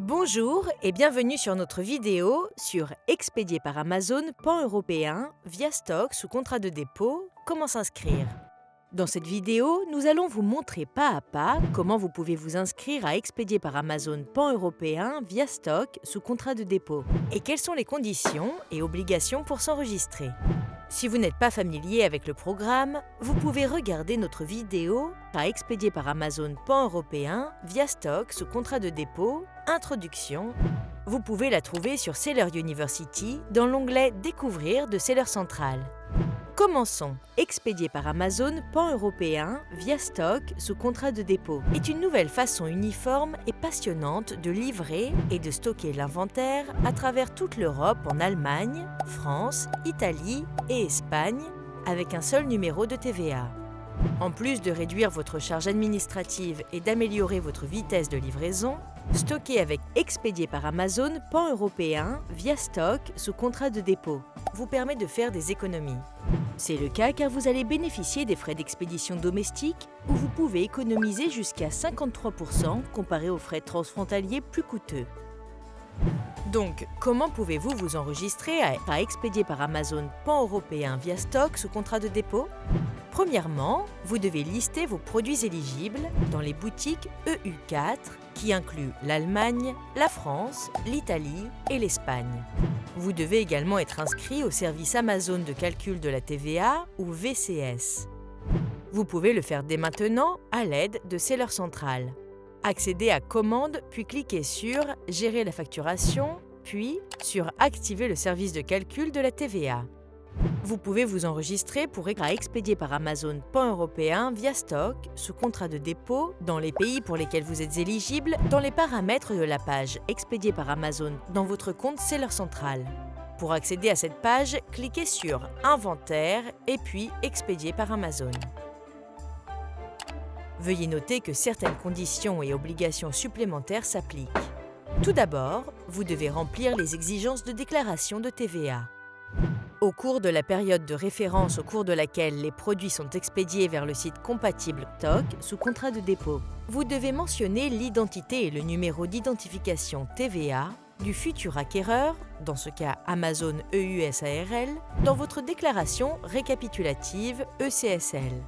Bonjour et bienvenue sur notre vidéo sur expédier par Amazon pan-européen via stock sous contrat de dépôt, comment s'inscrire. Dans cette vidéo, nous allons vous montrer pas à pas comment vous pouvez vous inscrire à expédier par Amazon pan-européen via stock sous contrat de dépôt et quelles sont les conditions et obligations pour s'enregistrer. Si vous n'êtes pas familier avec le programme, vous pouvez regarder notre vidéo à expédier par Amazon pan-européen via stock sous contrat de dépôt, introduction. Vous pouvez la trouver sur Seller University dans l'onglet Découvrir de Seller Central. Commençons. Expédier par Amazon pan-européen via stock sous contrat de dépôt est une nouvelle façon uniforme et passionnante de livrer et de stocker l'inventaire à travers toute l'Europe en Allemagne, France, Italie et Espagne avec un seul numéro de TVA. En plus de réduire votre charge administrative et d'améliorer votre vitesse de livraison, stocker avec expédier par Amazon pan-européen via stock sous contrat de dépôt vous permet de faire des économies. C'est le cas car vous allez bénéficier des frais d'expédition domestique où vous pouvez économiser jusqu'à 53% comparé aux frais transfrontaliers plus coûteux. Donc, comment pouvez-vous vous enregistrer à expédier par Amazon pan-européen via stock sous contrat de dépôt? Premièrement, vous devez lister vos produits éligibles dans les boutiques EU4 qui incluent l'Allemagne, la France, l'Italie et l'Espagne. Vous devez également être inscrit au service Amazon de calcul de la TVA ou VCS. Vous pouvez le faire dès maintenant à l'aide de Seller Central. Accédez à Commande puis cliquez sur Gérer la facturation puis sur Activer le service de calcul de la TVA. Vous pouvez vous enregistrer pour expédier par Amazon pan-européen via stock sous contrat de dépôt dans les pays pour lesquels vous êtes éligible dans les paramètres de la page Expédier par Amazon dans votre compte Seller Central. Pour accéder à cette page, cliquez sur Inventaire et puis Expédier par Amazon. Veuillez noter que certaines conditions et obligations supplémentaires s'appliquent. Tout d'abord, vous devez remplir les exigences de déclaration de TVA. Au cours de la période de référence au cours de laquelle les produits sont expédiés vers le site compatible stock sous contrat de dépôt, vous devez mentionner l'identité et le numéro d'identification TVA du futur acquéreur, dans ce cas Amazon EUSARL, dans votre déclaration récapitulative ECSL.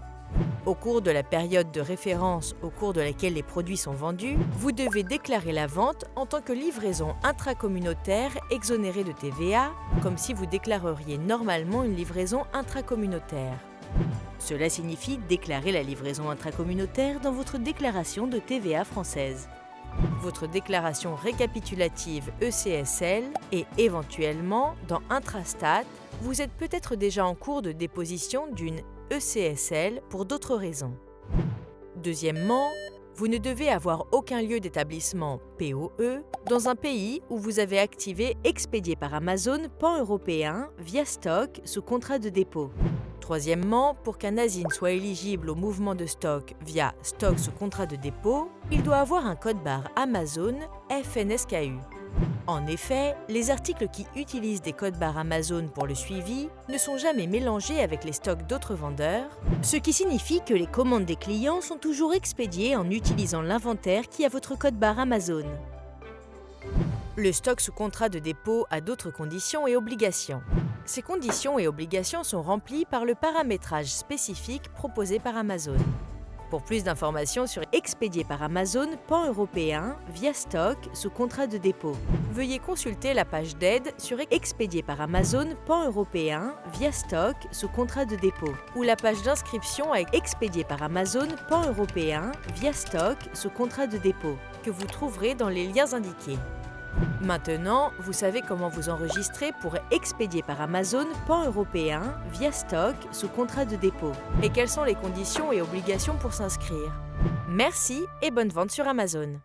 Au cours de la période de référence au cours de laquelle les produits sont vendus, vous devez déclarer la vente en tant que livraison intracommunautaire exonérée de TVA, comme si vous déclareriez normalement une livraison intracommunautaire. Cela signifie déclarer la livraison intracommunautaire dans votre déclaration de TVA française, votre déclaration récapitulative ECSL et éventuellement, dans Intrastat, vous êtes peut-être déjà en cours de déposition d'une ECSL pour d'autres raisons. Deuxièmement, vous ne devez avoir aucun lieu d'établissement POE dans un pays où vous avez activé expédier par Amazon pan-européen via stock sous contrat de dépôt. Troisièmement, pour qu'un ASIN soit éligible au mouvement de stock via stock sous contrat de dépôt, il doit avoir un code-barre Amazon FNSKU. En effet, les articles qui utilisent des codes-barres Amazon pour le suivi ne sont jamais mélangés avec les stocks d'autres vendeurs, ce qui signifie que les commandes des clients sont toujours expédiées en utilisant l'inventaire qui a votre code-barre Amazon. Le stock sous contrat de dépôt a d'autres conditions et obligations. Ces conditions et obligations sont remplies par le paramétrage spécifique proposé par Amazon. Pour plus d'informations sur expédier par Amazon pan-européen via stock sous contrat de dépôt, veuillez consulter la page d'aide sur expédier par Amazon pan-européen via stock sous contrat de dépôt ou la page d'inscription à expédier par Amazon pan-européen via stock sous contrat de dépôt que vous trouverez dans les liens indiqués. Maintenant, vous savez comment vous enregistrer pour expédier par Amazon pan-européen via stock sous contrat de dépôt et quelles sont les conditions et obligations pour s'inscrire. Merci et bonne vente sur Amazon.